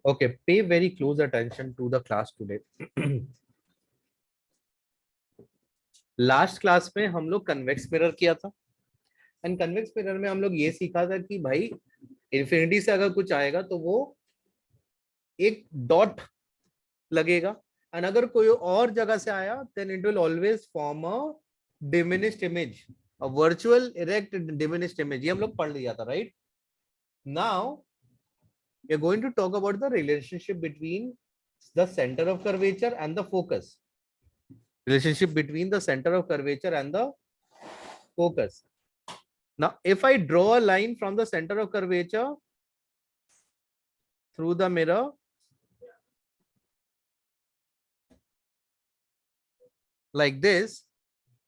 Okay, pay very close attention to the class today. Last class में हम लोग convex mirror किया था एंड कन्वेक्स मिरर में हम लोग ये सीखा था कि भाई इन्फिनिटी से अगर कुछ आएगा तो वो एक डॉट लगेगा एंड अगर कोई और जगह से आया then it will always form a diminished image, a virtual erect diminished image. ये हम लोग पढ़ लिया था, right? Now we are going to talk about the relationship between the center of curvature and the focus. Relationship between the center of curvature and the focus. Now if I draw a line from the center of curvature through the mirror, like this,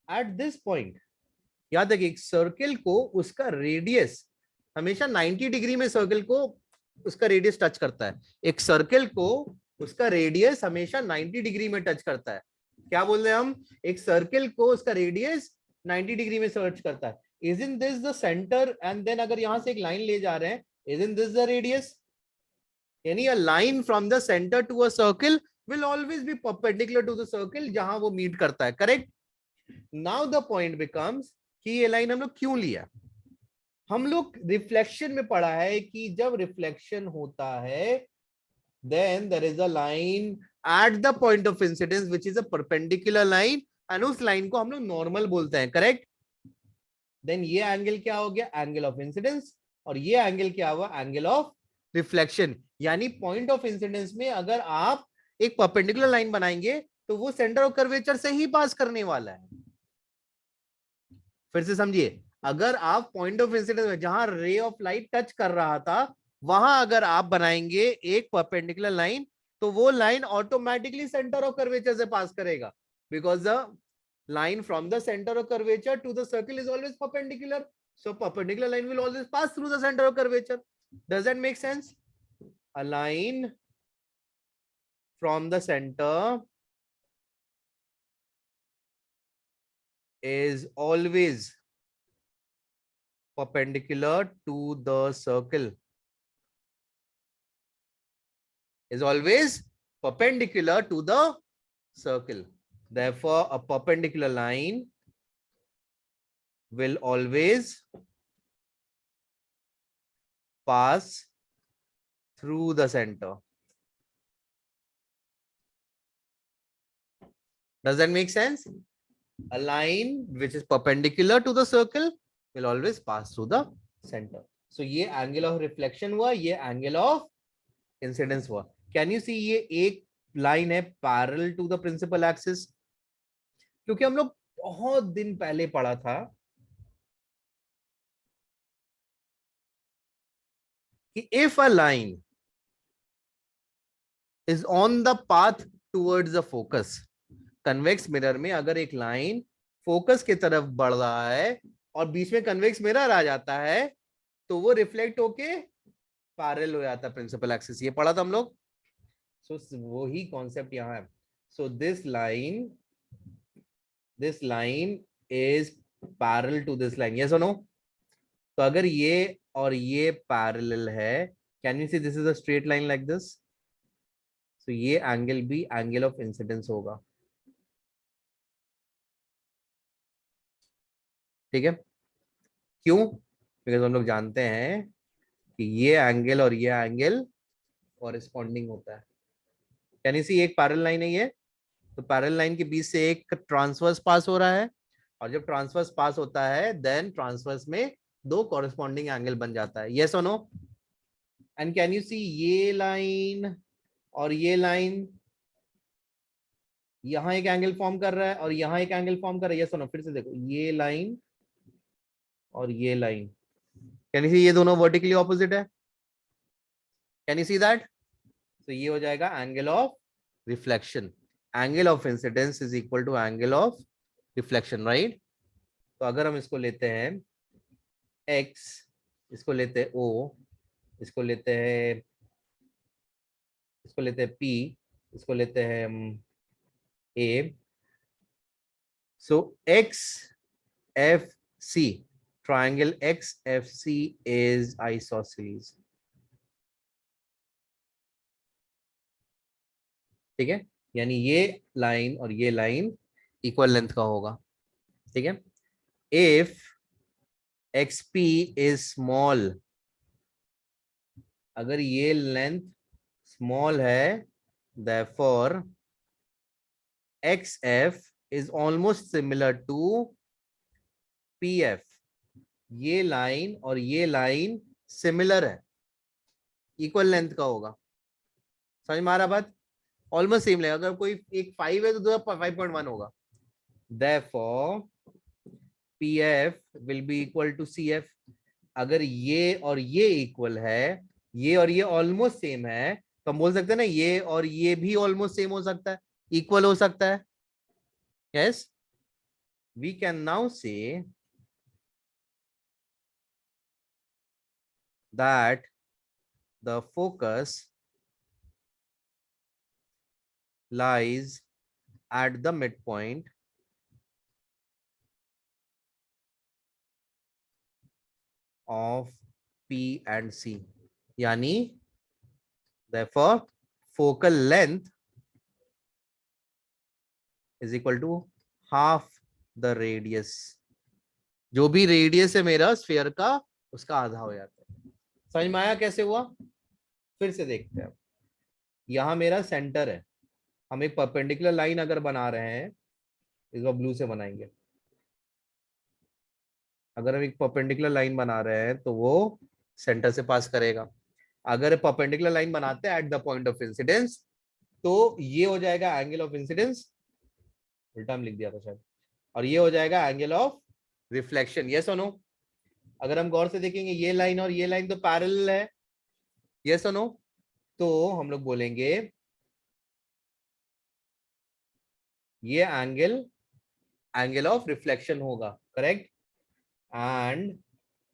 at this point, याद रखिए, एक circle को उसका radius हमेशा 90 degree में circle को उसका radius touch करता है. एक सर्किल को उसका रेडियस हमेशा 90 डिग्री में टच करता है. क्या बोल रहे हैं हम? एक सर्किल को उसका रेडियस 90 डिग्री में सर्च करता है. Isn't this the center? And then अगर यहां से एक लाइन ले जा रहे हैं, isn't this the radius? यानी a line from the center to a circle will always be perpendicular to the circle जहां वो मीट करता है. Correct? Now the point becomes कि ये लाइन हम लोग क्यों लिया. हम लोग रिफ्लेक्शन में पढ़ा है कि जब रिफ्लेक्शन होता है then there is a line at the point of incidence which is a perpendicular line and उस लाइन को हम लोग नॉर्मल बोलते हैं. करेक्ट? देन ये एंगल क्या हो गया? Angle of incidence. और ये एंगल क्या हुआ? Angle of reflection. यानी पॉइंट ऑफ इंसिडेंस में अगर आप एक परपेंडिकुलर लाइन बनाएंगे तो वो सेंटर ऑफ कर्वेचर से ही पास करने वाला है. फिर से समझिए, अगर आप पॉइंट ऑफ इंसिडेंस में जहां रे ऑफ लाइट टच कर रहा था वहां अगर आप बनाएंगे एक परपेंडिकुलर लाइन तो वो line automatically centre of curvature से पास करेगा, because the line from the center of curvature to the circle is always perpendicular, so perpendicular line will always pass through the center of curvature. Does that make sense? A line from the center is always perpendicular to the circle, is always perpendicular to the circle. Therefore a perpendicular line will always pass through the center. Does that make sense? A line which is perpendicular to the circle will always pass through the center. So ये angle of reflection हुआ, ये angle of incidence हुआ. Can you see ये एक line है parallel to the principal axis? क्योंकि हम लोग बहुत दिन पहले पढ़ा था कि if a line is on the path towards the focus, convex mirror में अगर एक लाइन फोकस की तरफ बढ़ रहा है और बीच में कन्वेक्स मिरर आ जाता है तो वो रिफ्लेक्ट होके पैरेलल हो जाता है प्रिंसिपल एक्सिस. ये पढ़ा था हम लोग. सो वही कॉन्सेप्ट यहाँ है. So this line is parallel to this line. Yes और नो? तो अगर ये और ये पैरेलल है, can you see this is a straight line like this? So ये एंगल भी एंगल ऑफ इंसिडेंस होगा. ठीक है? क्यों? बिकॉज हम लोग जानते हैं कि ये एंगल और ये एंगल कॉरेस्पॉन्डिंग होता है. कैन यू सी एक पैरेलल लाइन है ये, तो पैरेलल लाइन के बीच से एक ट्रांसवर्स पास हो रहा है और जब ट्रांसवर्स पास होता है देन ट्रांसवर्स में दो कॉरेस्पॉन्डिंग एंगल बन जाता है. यस और no? And can you see ये लाइन और ये लाइन यहां एक एंगल फॉर्म कर रहा है और यहां एक एंगल फॉर्म कर रहा है. यस और नो? फिर से देखो, ये लाइन और ये लाइन, कैन यू सी ये दोनों वर्टिकली ऑपोजिट है? Can you see that? तो ये हो जाएगा angle of reflection. Angle of incidence is equal to angle of reflection, right? तो अगर हम इसको लेते हैं x, इसको लेते हैं o, इसको लेते हैं p, इसको लेते हैं a. So XFC, triangle XFC is isosceles. ठीक है, यानी ये लाइन और ये लाइन इक्वल लेंथ का होगा। ठीक है, if X P is small, अगर ये लेंथ स्मॉल है, therefore X F is almost similar to P F. ये लाइन और ये लाइन सिमिलर है, इक्वल लेंथ का होगा। समझ में आ रहा बात? ऑलमोस्ट सेम लगेगा, अगर कोई एक 5 है तो दूसरा 5.1 होगा। therefore P F will be equal to C F. अगर ये और ये इक्वल है, ये और ये ऑलमोस्ट सेम है, तो हम बोल सकते हैं ना ये और ये भी ऑलमोस्ट सेम हो सकता है, इक्वल हो सकता है। Yes, we can now say that the focus lies at the midpoint of P and C. यानी therefore focal length is equal to half the radius। जो भी रेडियस है मेरा स्फीयर का, उसका आधा हो जाता है। समझ में आया कैसे हुआ? फिर से देखते हैं। यहां मेरा सेंटर है, हम एक परपेंडिकुलर लाइन अगर बना रहे हैं, इस बार ब्लू से बनाएंगे। अगर हम एक परपेंडिकुलर लाइन बना रहे हैं तो वो सेंटर से पास करेगा। अगर परपेंडिकुलर लाइन बनाते हैं at the point of incidence, तो ये हो जाएगा एंगल ऑफ इंसिडेंस, उल्टा हम लिख दिया था शायद, और ये हो जाएगा एंगल ऑफ रिफ्लेक्शन। यस और नो? अगर हम गौर से देखेंगे ये लाइन और ये लाइन तो पैरेलल है। यस और नो? तो हम लोग बोलेंगे ये एंगल एंगल ऑफ रिफ्लेक्शन होगा, करेक्ट, एंड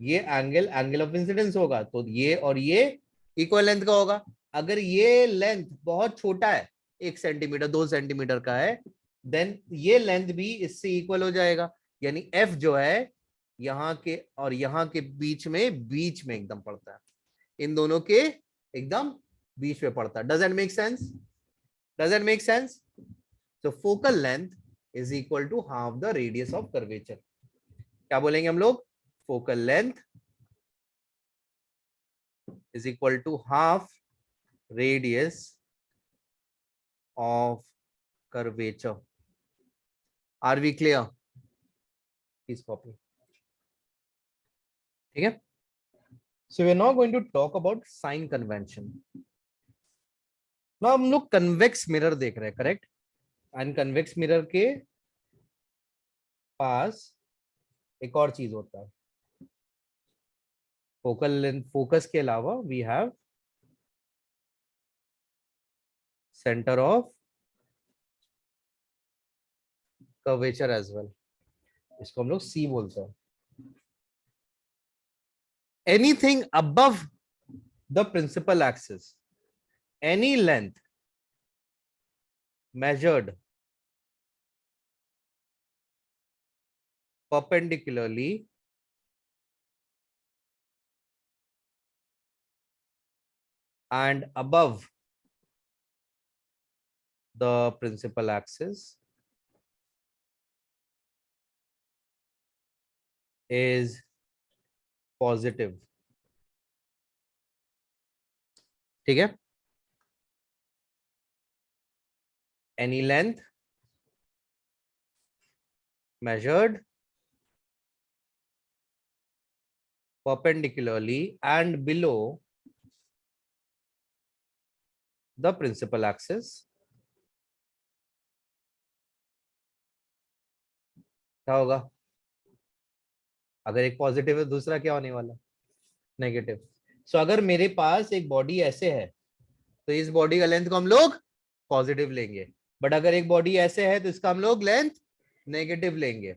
ये एंगल एंगल ऑफ इंसिडेंस होगा, तो ये और ये इक्वल लेंथ का होगा। अगर ये लेंथ बहुत छोटा है, 1 सेंटीमीटर 2 सेंटीमीटर का है, देन ये लेंथ भी इससे इक्वल हो जाएगा। यानी एफ जो है यहाँ के और यहाँ के बीच में एकदम पड़ता है, इन दोनों के एकदम बीच में पड़ता है। Does it make sense? Does it make sense? So focal length is equal to half the radius of curvature। क्या बोलेंगे हम लोग? Focal length is equal to half radius of curvature। Are we clear? Please copy। ठीक है? So we are now going to talk about sign convention। Now हम लोग convex mirror देख रहे हैं, करेक्ट? एंड convex mirror के पास एक और चीज होता है, फोकल लेंथ। फोकस के अलावा we have centre of curvature as well. इसको हम लोग सी बोलते हैं। Anything above the principal axis, any length measured perpendicularly and above the principal axis is positive। ठीक है? Any length measured perpendicularly and below the principal axis, क्या होगा? अगर एक पॉजिटिव है, दूसरा क्या होने वाला? नेगेटिव। सो अगर मेरे पास एक बॉडी ऐसे है, तो इस बॉडी का लेंथ को हम लोग पॉजिटिव लेंगे। बट अगर एक बॉडी ऐसे है तो इसका हम लोग लेंथ नेगेटिव लेंगे।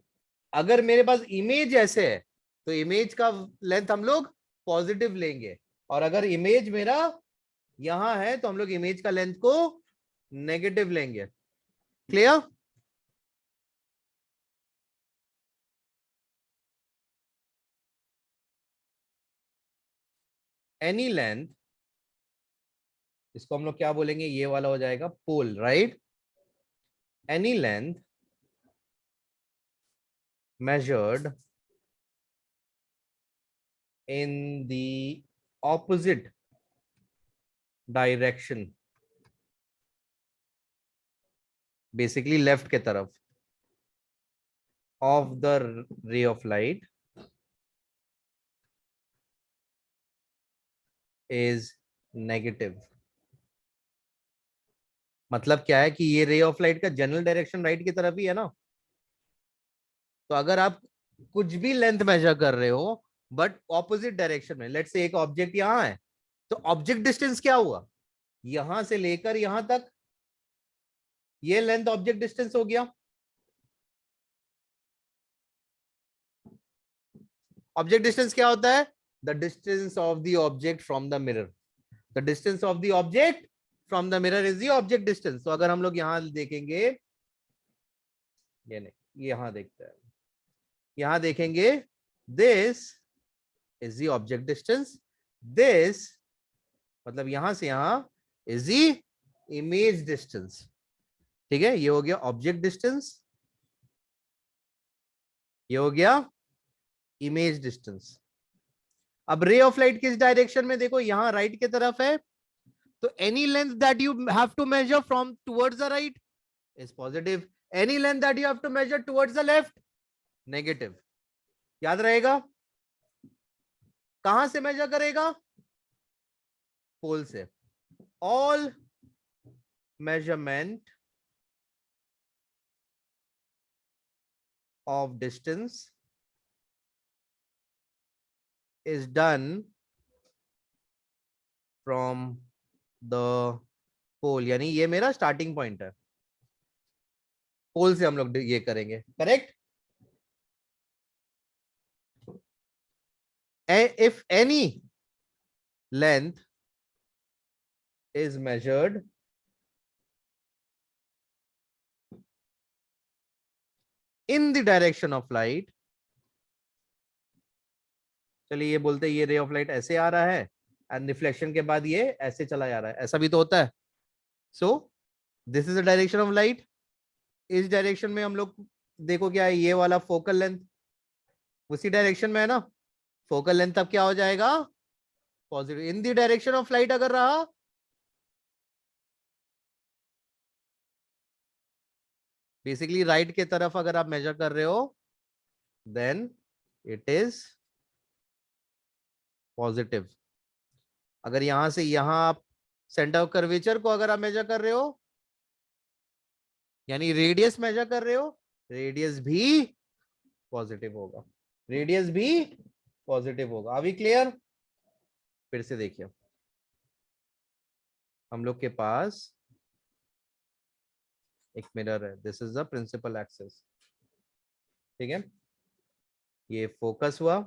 अगर मेरे पास इमेज ऐसे है तो इमेज का लेंथ हम लोग पॉजिटिव लेंगे, और अगर इमेज मेरा यहां है तो हम लोग इमेज का लेंथ को नेगेटिव लेंगे। क्लियर? एनी लेंथ इसको हम लोग क्या बोलेंगे, ये वाला हो जाएगा pole, right. Any length measured in the opposite direction, basically left के तरफ, of the ray of light is negative। मतलब क्या है कि ये रे ऑफ लाइट का जनरल डायरेक्शन राइट की तरफ ही है ना। तो अगर आप कुछ भी लेंथ मेजर कर रहे हो बट ऑपोजिट डायरेक्शन में, लेट्स से एक ऑब्जेक्ट यहां है, तो ऑब्जेक्ट डिस्टेंस क्या हुआ, यहां से लेकर यहां तक, ये लेंथ ऑब्जेक्ट डिस्टेंस हो गया। ऑब्जेक्ट डिस्टेंस क्या होता है, the distance of the object from the mirror. The distance of the object from the mirror is the object distance. तो अगर हम लोग यहां देखेंगे, ये नहीं, यहां देखते हैं, यहां देखेंगे, this is the object distance, this मतलब यहां से यहां इज द इमेज डिस्टेंस। ठीक है, ये हो गया ऑब्जेक्ट डिस्टेंस, ये हो गया इमेज डिस्टेंस। अब रे ऑफ लाइट किस डायरेक्शन में, देखो यहां राइट की तरफ है, तो any length that you have to measure from towards the right is positive, any length that you have to measure towards the left negative. याद रहेगा, कहां से मेजर करेगा, पोल से। All measurement of distance is done from the pole, यानी ये मेरा starting point है, पोल से हम लोग ये करेंगे, correct. if any length is measured in the direction of light, चलिए ये बोलते हैं ये रे ऑफ लाइट ऐसे आ रहा है एंड रिफ्लेक्शन के बाद ये ऐसे चला जा रहा है, ऐसा भी तो होता है। So this is the direction of light, इस डायरेक्शन में हम लोग देखो क्या है, ये वाला फोकल लेंथ उसी डायरेक्शन में है ना, फोकल लेंथ अब क्या हो जाएगा, positive in the direction of light अगर रहा, बेसिकली राइट की तरफ अगर आप मेजर कर रहे हो देन इट इज पॉजिटिव। अगर यहां से यहां आप सेंटर ऑफ कर्वेचर को अगर आप मेजर कर रहे हो, यानी रेडियस मेजर कर रहे हो, रेडियस भी पॉजिटिव होगा, रेडियस भी पॉजिटिव होगा। अभी क्लियर, फिर से देखिए, हम लोग के पास एक मिरर है, this is the principal axis, ठीक है, ये फोकस हुआ,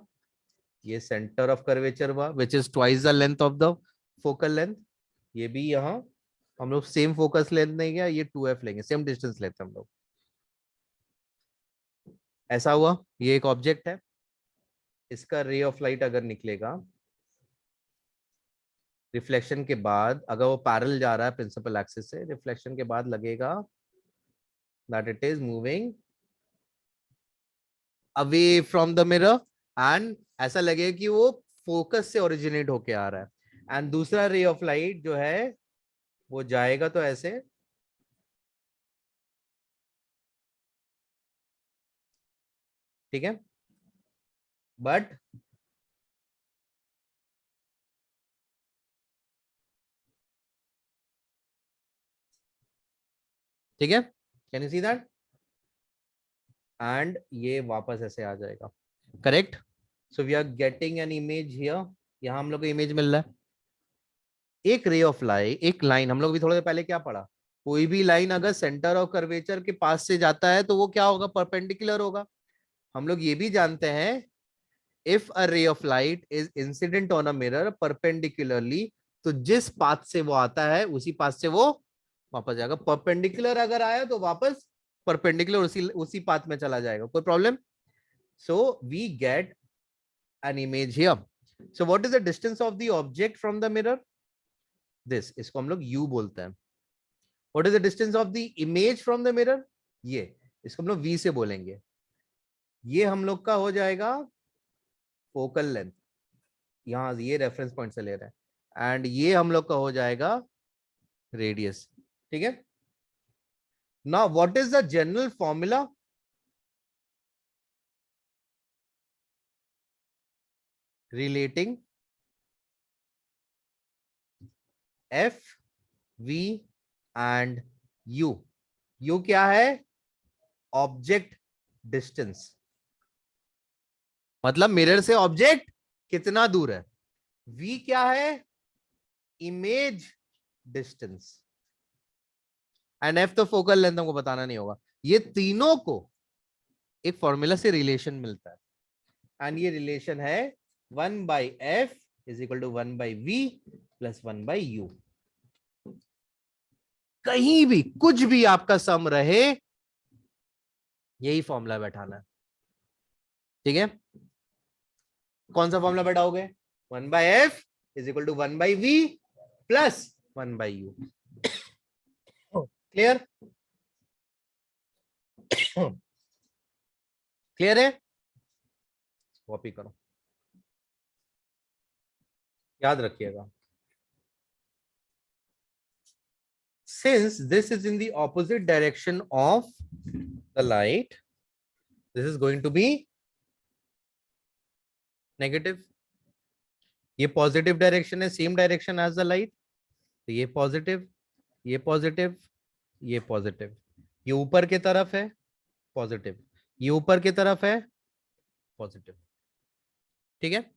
ये सेंटर ऑफ कर्वेचर हुआ which is twice the length of the focal length, ये भी यहाँ हम लोग सेम फोकस लेंथ नहीं गया, ये 2f लेंगे, सेम डिस्टेंस लेते हैं हम लोग। ऐसा हुआ, ये एक ऑब्जेक्ट है, इसका रे ऑफ लाइट अगर निकलेगा रिफ्लेक्शन के बाद, अगर वो पैरेलल जा रहा है प्रिंसिपल एक्सिस से, रिफ्लेक्शन के बाद लगेगा that it is moving away from the mirror, and ऐसा लगेगा कि वो फोकस से ओरिजिनेट होके आ रहा है, एंड दूसरा रे ऑफ लाइट जो है वो जाएगा तो ऐसे, ठीक है, बट ठीक है, can you see that, and ये वापस ऐसे आ जाएगा, correct. So we are getting an image here, यहां हम लोग को इमेज मिल रहा है, एक रे ऑफ लाइट, एक लाइन, हम लोग भी थोड़ा देर पहले क्या पढ़ा, कोई भी लाइन अगर सेंटर ऑफ कर्वेचर के पास से जाता है तो वो क्या होगा, परपेंडिकुलर होगा। हम लोग ये भी जानते हैं, if a ray of light is incident on a mirror perpendicularly, तो जिस पाथ से वो आता है उसी पाथ से वो वापस जाएगा, परपेंडिकुलर अगर आया तो वापस परपेंडिकुलर उसी उसी पाथ में चला जाएगा, कोई problem. So we get an image here. So what is the distance of the object from the mirror? This, इसको हम लोग यू बोलते हैं. What is the distance of the image from the mirror, ये, इसको हम लोग वी से बोलेंगे. ये हम लोग का हो जाएगा फोकल लेंथ, यहां ये रेफरेंस पॉइंट से ले रहे हैं, एंड ये हम लोग का हो जाएगा रेडियस. ठीक है. Now what is the general formula, relating F V and U. U क्या है, ऑब्जेक्ट डिस्टेंस, मतलब मिरर से ऑब्जेक्ट कितना दूर है. वी क्या है, इमेज डिस्टेंस, एंड एफ तो फोकल लेंथ हमको बताना नहीं होगा. ये तीनों को एक फॉर्मूला से रिलेशन मिलता है, एंड ये रिलेशन है 1/f is equal to 1/v plus 1/u. कहीं भी कुछ भी आपका सम रहे, यही फॉर्मूला बैठाना है. ठीक है. कौन सा फॉर्मूला बैठाओगे, 1/f is equal to 1/v plus 1/u. Clear, clear है. कॉपी करो, याद रखिएगा. Since this is in the opposite direction of the light, this is going to be negative. ये पॉजिटिव डायरेक्शन है, same direction as the light, तो ये positive, ये positive, ये पॉजिटिव. ये ऊपर की तरफ है पॉजिटिव, ये ऊपर की तरफ है पॉजिटिव. ठीक है.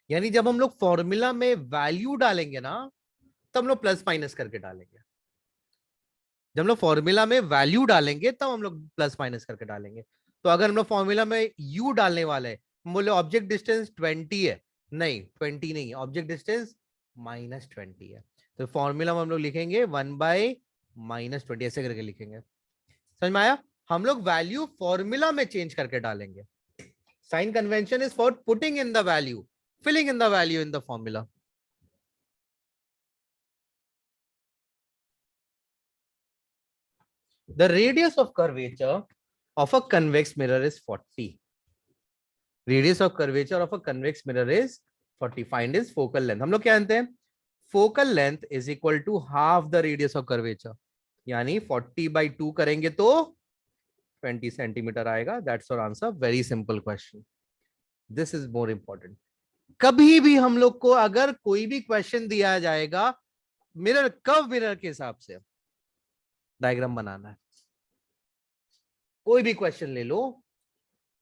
यानी जब हम लोग फॉर्मूला में वैल्यू डालेंगे ना, तब हम लोग प्लस माइनस करके डालेंगे. जब हम लोग फॉर्मूला में वैल्यू डालेंगे तब हम लोग प्लस माइनस करके डालेंगे. तो अगर हम लोग फॉर्मूला में यू डालने वाले हैं, बोले ऑब्जेक्ट डिस्टेंस 20 है, नहीं 20 नहीं है, ऑब्जेक्ट डिस्टेंस -20 है, तो फॉर्मूला में हम लोग लिखेंगे 1/-20 ऐसे करके लिखेंगे. समझ में आया. हम लोग वैल्यू फॉर्मूला में चेंज करके डालेंगे. Sign convention is for putting in the value, filling in the value in the formula. The radius of curvature of a convex mirror is 40. Radius of curvature of a convex mirror is 40. Find its focal length. हम लोग क्या जानते हैं, focal length is equal to half the radius of curvature. यानी 40/2 करेंगे तो 20 centimetre आएगा. That's our answer. Very simple question. This is more important. कभी भी हम लोग को अगर कोई भी क्वेश्चन दिया जाएगा मिरर, कर्व मिरर के हिसाब से डायग्राम बनाना है. कोई भी क्वेश्चन ले लो,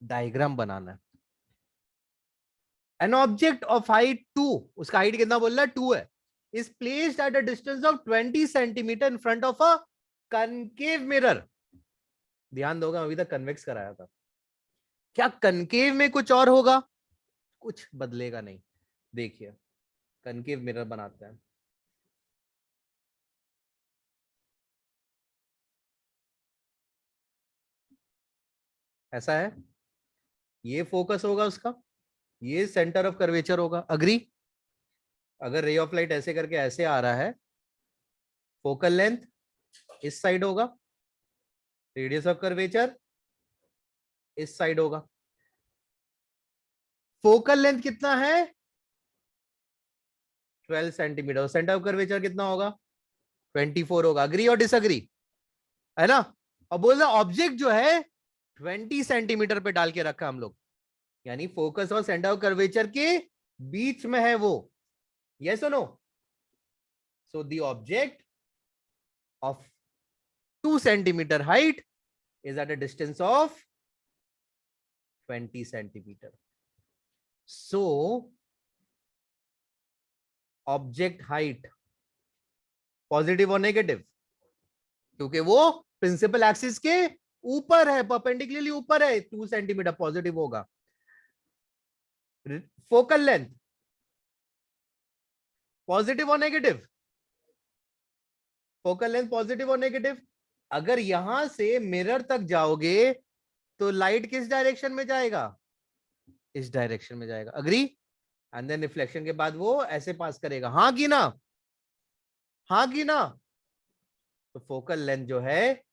डायग्राम बनाना है. एन ऑब्जेक्ट ऑफ हाइट 2, उसका हाइट कितना बोल रहा है, 2 है, is placed at a distance of 20 centimetre in front of a concave mirror. ध्यान दोगे, अभी तक कन्वेक्स कराया था. क्या कनकेव में कुछ और होगा, कुछ बदलेगा नहीं. देखिए कनकेव मिरर बनाते हैं. ऐसा है, ये फोकस होगा उसका, ये सेंटर ऑफ कर्वेचर होगा. अग्री. अगर रे ऑफ लाइट ऐसे करके ऐसे आ रहा है, फोकल लेंथ इस साइड होगा, रेडियस ऑफ कर्वेचर इस साइड होगा. फोकल लेंथ कितना है, 12 सेंटीमीटर. सेंटर ऑफ कर्वेचर कितना होगा, 24 होगा. अग्री और डिसअग्री, है ना. अब बोल रहा ऑब्जेक्ट जो है 20 सेंटीमीटर पे डाल के रखा हम लोग, यानी फोकस और सेंटर ऑफ कर्वेचर के बीच में है वो. यस और no. So the object of 2 centimeter height is at a distance of 20 centimeter. So object height positive और नेगेटिव, क्योंकि वो प्रिंसिपल एक्सिस के ऊपर है, परपेंडिकुलरली ऊपर है, 2 सेंटीमीटर पॉजिटिव होगा. फोकल लेंथ पॉजिटिव और नेगेटिव, फोकल लेंथ पॉजिटिव और नेगेटिव. अगर यहां से मिरर तक जाओगे तो लाइट किस डायरेक्शन में जाएगा, इस डायरेक्शन में जाएगा. अग्री. एंड देन रिफ्लेक्शन के बाद वो ऐसे पास करेगा, हाँ की ना. हाँ कि ना? तो फोकल लेंथ जो है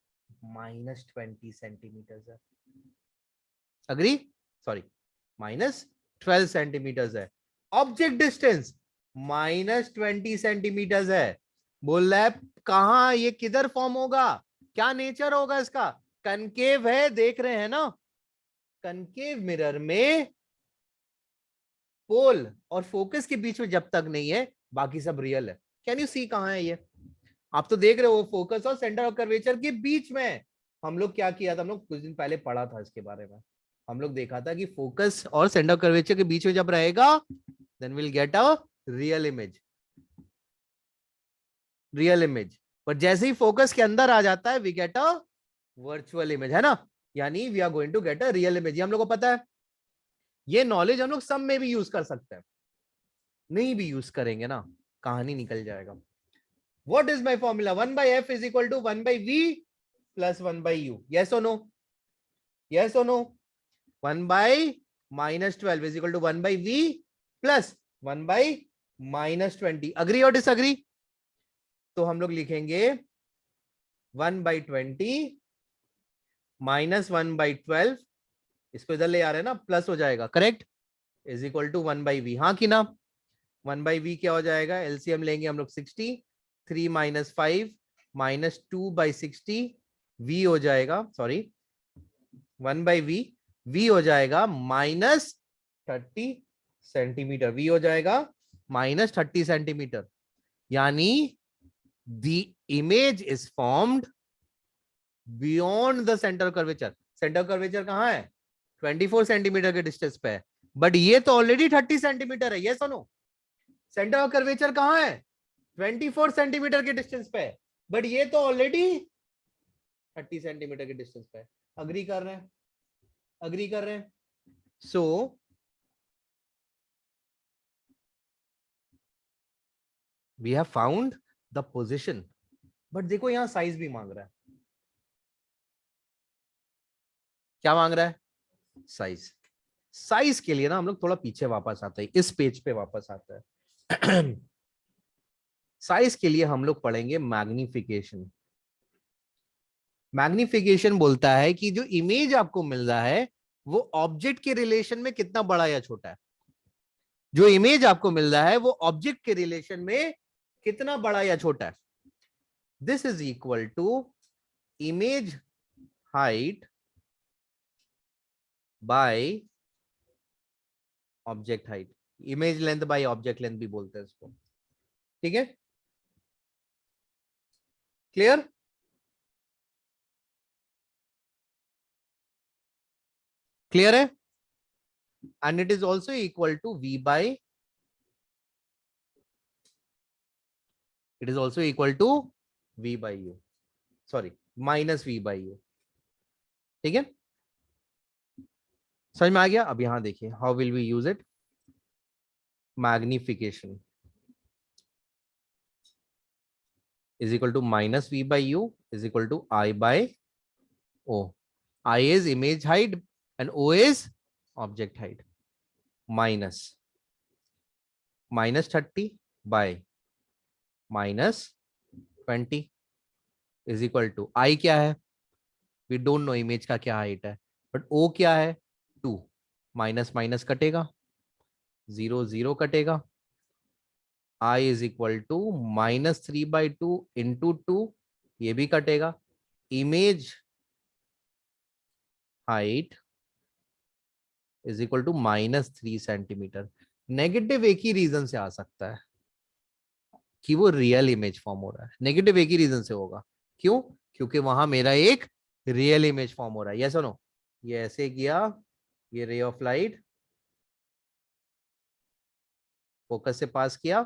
-20 सेंटीमीटर है। अग्री? सॉरी, -12 सेंटीमीटर है। ऑब्जेक्ट डिस्टेंस -20 सेंटीमीटर है। बोल रहा है कहां, ये किधर फॉर्म होगा, क्या नेचर होगा इसका? कनकेव है, देख रहे हैं ना? कनकेव मिरर में पोल और फोकस के बीच में जब तक नहीं है, बाकी सब रियल है। कैन यू सी कहां है ये? आप तो देख रहे हो फोकस और सेंटर ऑफ कर्वेचर के बीच में। हम लोग क्या किया था, हम लोग कुछ दिन पहले पढ़ा था इसके बारे में। हम लोग देखा था कि फोकस और सेंटर ऑफ कर्वेचर के बीच में जब रहेगा, then will get a real image. Real image. पर जैसे ही फोकस के अंदर आ जाता है, we get a virtual image, है ना? यानी we are going to get a real image. हम लोग को पता है, ये नॉलेज हम लोग सब में भी यूज कर सकते हैं। नहीं भी यूज करेंगे ना, कहानी निकल जाएगा। What is my formula? 1 by f is equal to 1 by v plus 1 by u. Yes or no? Yes or no? 1 by -12 is equal to 1 by v plus 1 by -20. Agree or disagree? तो हम लोग लिखेंगे 1 by 20 minus 1 by 12, इसको इधर ले आ रहे हैं ना, प्लस हो जाएगा, correct, is equal to 1 by v। हाँ कि ना? 1 by v क्या हो जाएगा? एलसीएम लेंगे हम लोग 60, 3 - 5 -2 by 60, v हो जाएगा, सॉरी 1 by v, v हो जाएगा -30 सेंटीमीटर। v हो जाएगा -30 सेंटीमीटर। यानी the image is formed beyond the centre curvature. Centre curvature कहां है? 24 सेंटीमीटर के डिस्टेंस पे है, बट ये तो ऑलरेडी 30 सेंटीमीटर है। ये सुनो, सेंटर ऑफ कर्वेचर कहां है? 24 सेंटीमीटर के डिस्टेंस पे है, बट ये तो ऑलरेडी 30 सेंटीमीटर के डिस्टेंस पे है। अग्री कर रहे हैं? अग्री कर रहे हैं? So we have found the position. But देखो यहां साइज भी मांग रहा है। क्या मांग रहा है? साइज। साइज के लिए ना हम लोग थोड़ा पीछे वापस आते हैं, इस पेज पे वापस आता है। साइज के लिए हम लोग पढ़ेंगे मैग्निफिकेशन। मैग्निफिकेशन बोलता है कि जो इमेज आपको मिल रहा है वो ऑब्जेक्ट के रिलेशन में कितना बड़ा या छोटा है। जो इमेज आपको मिल रहा है वो ऑब्जेक्ट के रिलेशन में कितना बड़ा या छोटा है। This is equal to image height by object height. Image length by object length भी बोलते हैं इसको। ठीक है, क्लियर? क्लियर है? And it is also equal to v by, it is also equal to v by u, sorry -v by u। ठीक है, समझ में आ गया? अब यहां देखिए, how will we use it. Magnification is equal to -v by u is equal to I by O. I is image height and O is object height. Minus -30 by -20 is equal to I क्या है? We don't know image का क्या height है, but O क्या है? 2। Minus minus कटेगा, 0 0 कटेगा। I is equal to -3/2 into 2, ये भी कटेगा। Image height is equal to -3 centimetre. Negative एक ही रीजन से आ सकता है कि वो रियल इमेज फॉर्म हो रहा है। नेगेटिव एक ही रीजन से होगा, क्यों? क्योंकि वहां मेरा एक रियल इमेज फॉर्म हो रहा है। ये सुनो, ये ऐसे किया, ये रे ऑफ लाइट फोकस से पास किया,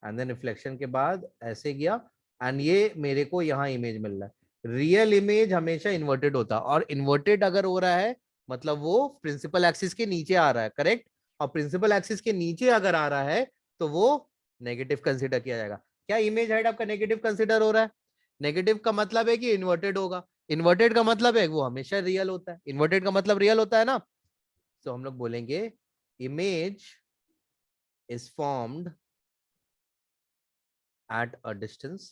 एंड देन रिफ्लेक्शन के बाद ऐसे गया, एंड ये मेरे को यहाँ इमेज मिल रहा है। रियल इमेज हमेशा इन्वर्टेड होता है, और इन्वर्टेड अगर हो रहा है मतलब वो प्रिंसिपल एक्सिस के नीचे आ रहा है, करेक्ट? और प्रिंसिपल एक्सिस के नीचे अगर आ रहा है तो वो नेगेटिव कंसिडर किया जाएगा। क्या इमेज हाइट आपका नेगेटिव कंसिडर हो रहा है? नेगेटिव का मतलब है कि इन्वर्टेड होगा। इन्वर्टेड का मतलब है वो हमेशा रियल होता है। इन्वर्टेड का मतलब रियल होता है ना। तो हम लोग बोलेंगे image is formed at a distance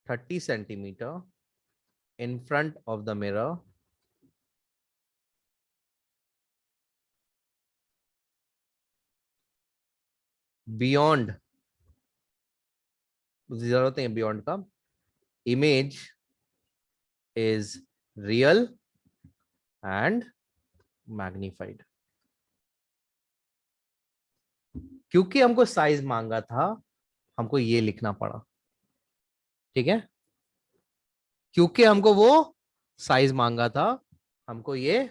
30 centimeter in front of the mirror beyond, जरूरत है beyond का, image is real and magnified. क्योंकि हमको साइज मांगा था, हमको ये लिखना पड़ा, ठीक है, क्योंकि हमको वो साइज मांगा था, हमको ये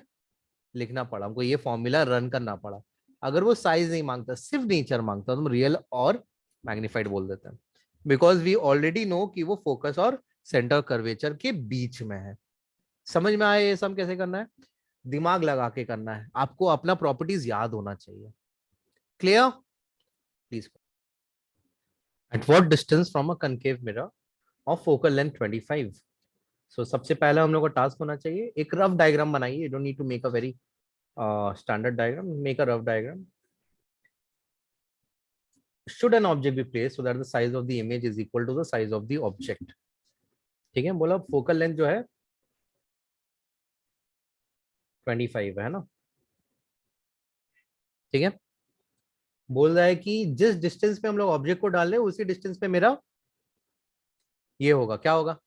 लिखना पड़ा, हमको ये फॉर्मूला रन करना पड़ा. अगर वो साइज नहीं मांगता, सिर्फ नेचर मांगता, तो हम रियल और मैग्नीफाइड बोल देते हैं, बिकॉज वी ऑलरेडी नो कि वो फोकस और सेंटर कर्वेचर के बीच में है. समझ में आया ये सब कैसे करना है? दिमाग लगा के करना है, आपको अपना प्रॉपर्टीज याद होना चाहिए. Clear? Please. At what distance from a concave mirror of focal length 25? सो सबसे पहला हम लोग का टास्क होना चाहिए, एक रफ डायग्राम बनाइए. You don't need to make a very standard diagram, make a rough diagram. Should an object be placed so that the size of the image is equal to the size of the object? ठीक है, बोला focal length जो है 25 है ना, ठीक है. बोल रहा है कि जिस डिस्टेंस पे हम लोग ऑब्जेक्ट को डाल रहे हैं उसी डिस्टेंस पे मेरा ये होगा, क्या होगा,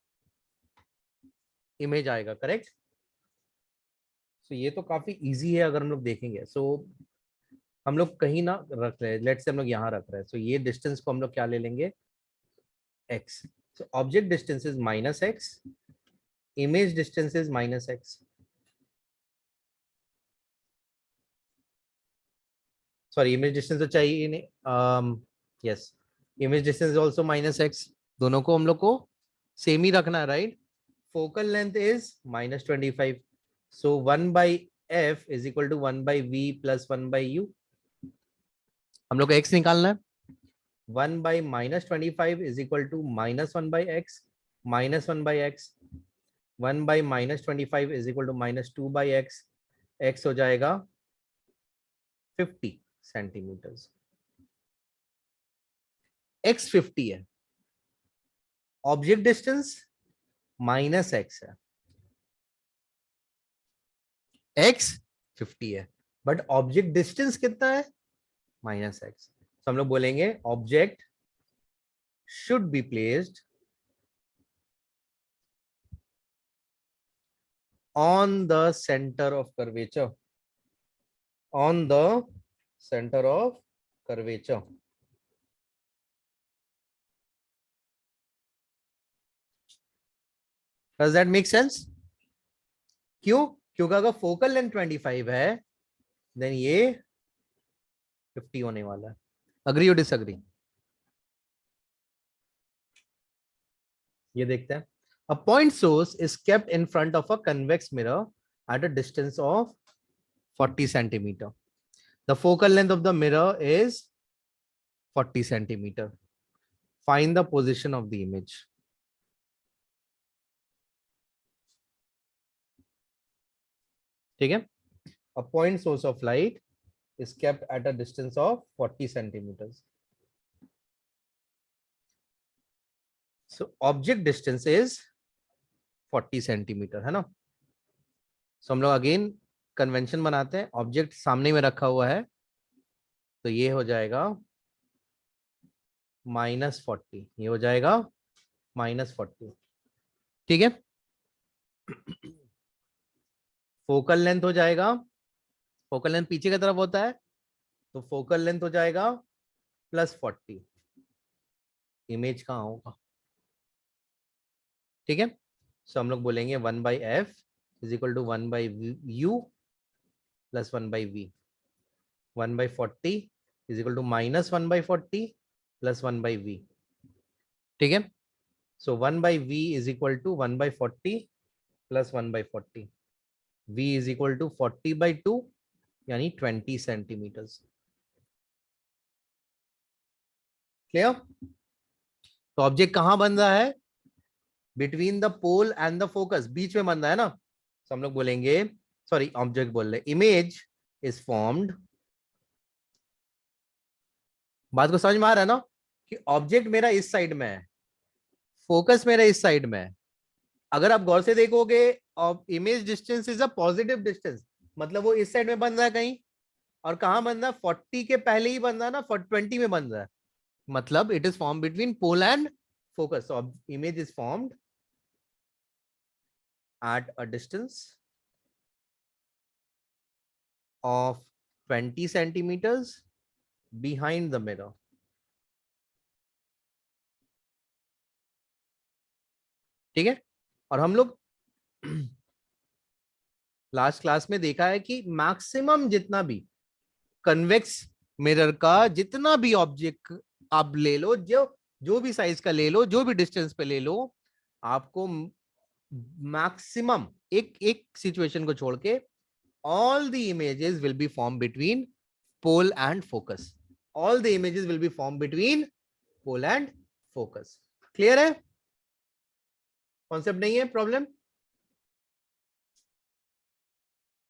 इमेज आएगा. करेक्ट. सो ये तो काफी इजी है अगर हम लोग देखेंगे. सो हम लोग कहीं ना रख रहे हैं, लेट्स से हम लोग यहाँ रख रहे हैं. सो ये डिस्टेंस को हम लोग क्या ले लेंगे, x. So object distance is minus x, image distance is minus x. Sorry, image distance तो चाहिए नहीं. Yes, image distance is also minus x. दोनों को हम लोग को सेम ही रखना है, right. Focal length is minus 25. So 1 by f is equal to 1 by v plus 1 by u. हम लोग को x निकालना है. 1 by minus 25 is equal to minus 1 by x minus 1 by x. 1 by minus 25 is equal to minus 2 by x. x हो जाएगा 50 centimetres. x 50 है, object distance minus x है, x 50 है, बट ऑब्जेक्ट डिस्टेंस कितना है, minus x. तो हम लोग बोलेंगे object should be placed on the center of curvature, on the center of curvature. Does that make sense? क्यों? क्योंकि अगर फोकल लेंथ 25 है देन ये 50 होने वाला है. अग्री और डिसअग्री? ये देखते हैं. A point source is kept in front of a convex mirror at a distance of 40 centimeter. The focal length of the mirror is 40 centimeter. Find the position of the image. ठीक है. A point source of light is kept at a distance of 40 centimeters. So object distance is 40 centimeter, है ना. So हम लोग again convention बनाते हैं. Object सामने में रखा हुआ है तो ये हो जाएगा -40, ये हो जाएगा -40. ठीक है. फोकल लेंथ हो जाएगा, फोकल लेंथ पीछे की तरफ होता है तो फोकल लेंथ हो जाएगा +40. इमेज कहाँ होगा, ठीक है. सो हम लोग बोलेंगे 1 by f is equal to 1 by u plus 1 by v. 1 by 40 is equal to -1 by 40 plus 1 by v. ठीक है. So 1 by v is equal to 1 by 40 plus 1 by 40. v is equal to 40 by 2 यानी 20 centimetres. Clear? तो object कहां बन रहा है, between the pole and the focus, बीच में बन रहा है ना. तो हम लोग बोलेंगे, सॉरी ऑब्जेक्ट बोल रहे, इमेज इज फॉर्म्ड बात को समझ में आ रहा है ना कि ऑब्जेक्ट मेरा इस साइड में है, फोकस मेरा इस साइड में है। अगर आप गौर से देखोगे, image distance is a positive distance, मतलब वो इस साइड में बन रहा है कहीं, और कहां बन रहा है, 40 के पहले ही बन रहा है ना, 20 में बन रहा है, मतलब it is form between pole and focus. Image is formed at a distance of 20 centimeters behind the mirror. ठीक है। और हम लोग लास्ट क्लास में देखा है कि मैक्सिमम जितना भी कन्वेक्स मिरर का जितना भी ऑब्जेक्ट आप ले लो, जो जो भी साइज का ले लो, जो भी डिस्टेंस पे ले लो, आपको मैक्सिमम एक एक सिचुएशन को छोड़ के all the images will be formed between pole and focus. All the images will be formed between pole and focus. Clear है? कॉन्सेप्ट नहीं है, प्रॉब्लम?